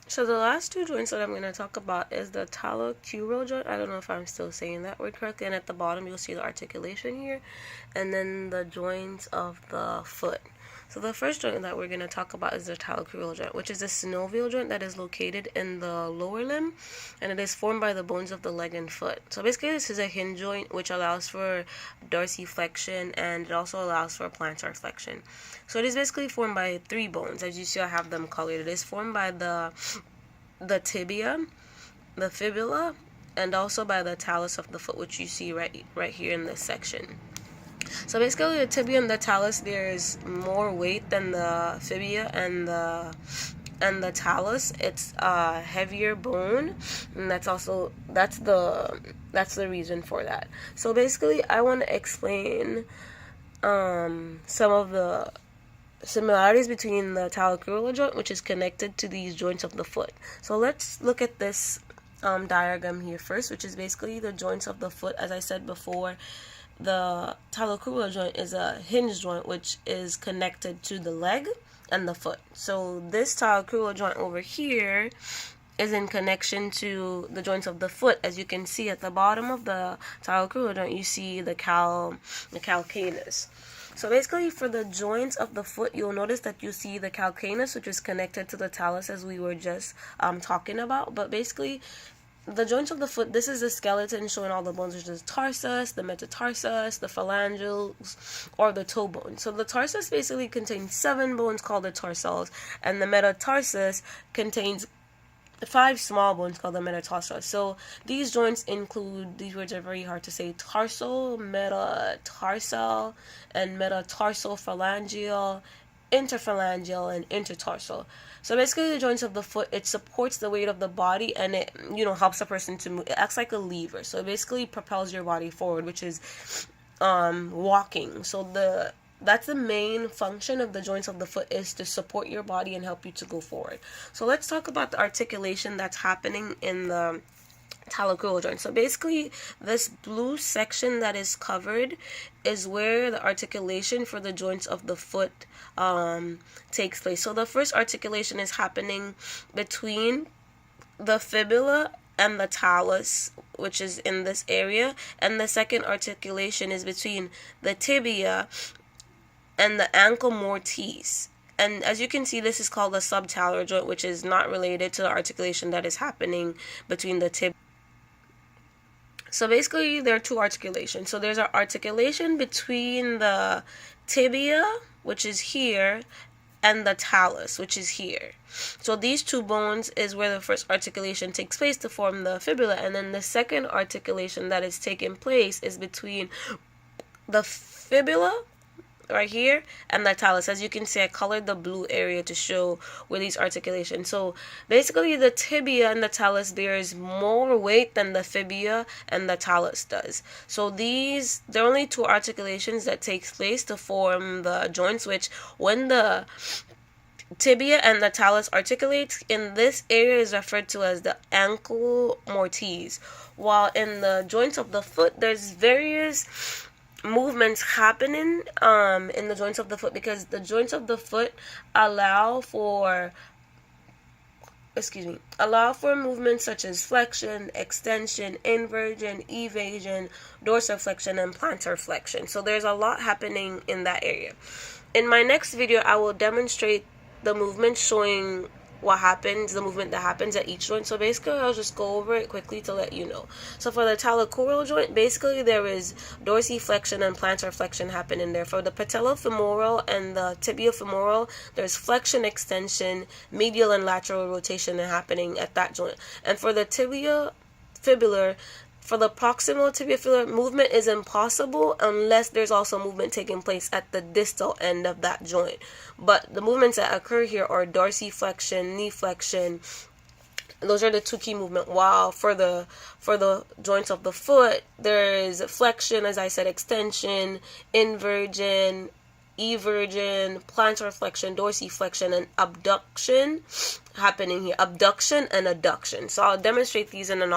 So the last two joints that I'm going to talk about is the talocrural joint. I don't know if I'm still saying that word correctly. And at the bottom, you'll see the articulation here. And then the joints of the foot. So the first joint that we're going to talk about is the talocrural joint, which is a synovial joint that is located in the lower limb. And it is formed by the bones of the leg and foot. So basically, this is a hinge joint, which allows for dorsiflexion, and it also allows for plantar flexion. So it is basically formed by three bones. As you see, I have them colored. It is formed by the tibia, the fibula, and also by the talus of the foot, which you see right here in this section. So basically, the tibia and the talus, there's more weight than the fibula and the talus. It's a heavier bone, and that's the reason for that. So basically, I want to explain some of the similarities between the talocrural joint, which is connected to these joints of the foot. So let's look at this diagram here first, which is basically the joints of the foot. As I said before, the talocrural joint is a hinge joint which is connected to the leg and the foot. So this talocrural joint over here is in connection to the joints of the foot. As you can see at the bottom of the talocrural joint, you see the calcaneus. So basically, for the joints of the foot, you'll notice that you see the calcaneus, which is connected to the talus, as we were just talking about. But basically, the joints of the foot, this is the skeleton showing all the bones, which is the tarsus, the metatarsus, the phalanges, or the toe bone. So the tarsus basically contains 7 bones called the tarsals, and the metatarsus contains 5 small bones called the metatarsal. So these joints include, these words are very hard to say, tarsal, metatarsal, and metatarsal phalangeal, interphalangeal, and intertarsal. So basically, the joints of the foot, it supports the weight of the body, and it helps a person to move. It acts like a lever. So it basically propels your body forward, which is walking. So that's the main function of the joints of the foot, is to support your body and help you to go forward. So let's talk about the articulation that's happening in the talocrural joint. So basically, this blue section that is covered is where the articulation for the joints of the foot takes place. So the first articulation is happening between the fibula and the talus, which is in this area, and the second articulation is between the tibia and the ankle mortise. And as you can see, this is called the subtalar joint, which is not related to the articulation that is happening between the tibia. So basically, there are two articulations. So there's an articulation between the tibia, which is here, and the talus, which is here. So these two bones is where the first articulation takes place to form the fibula, and then the second articulation that is taking place is between the fibula right here and the talus. As you can see, I colored the blue area to show where these articulations. So basically, the tibia and the talus, there is more weight than the fibula and the talus does. So there are only two articulations that takes place to form the joints, which when the tibia and the talus articulates in this area is referred to as the ankle mortise, while in the joints of the foot, there's various movements happening in the joints of the foot, because the joints of the foot allow for movements such as flexion, extension, inversion, evasion, dorsiflexion, and plantar flexion. So there's a lot happening in that area. In my next video, I will demonstrate the movement showing the movement that happens at each joint. So basically, I'll just go over it quickly to let you know. So for the talocrural joint, basically there is dorsiflexion and plantar flexion happening there. For the patellofemoral and the tibiofemoral, there's flexion, extension, medial and lateral rotation happening at that joint. And for the tibiofibular, for the proximal tibiofibular, movement is impossible unless there's also movement taking place at the distal end of that joint. But the movements that occur here are dorsiflexion, knee flexion. Those are the two key movements. While for the joints of the foot, there is flexion, as I said, extension, inversion, eversion, plantar flexion, dorsiflexion, and abduction happening here. Abduction and adduction. So I'll demonstrate these in an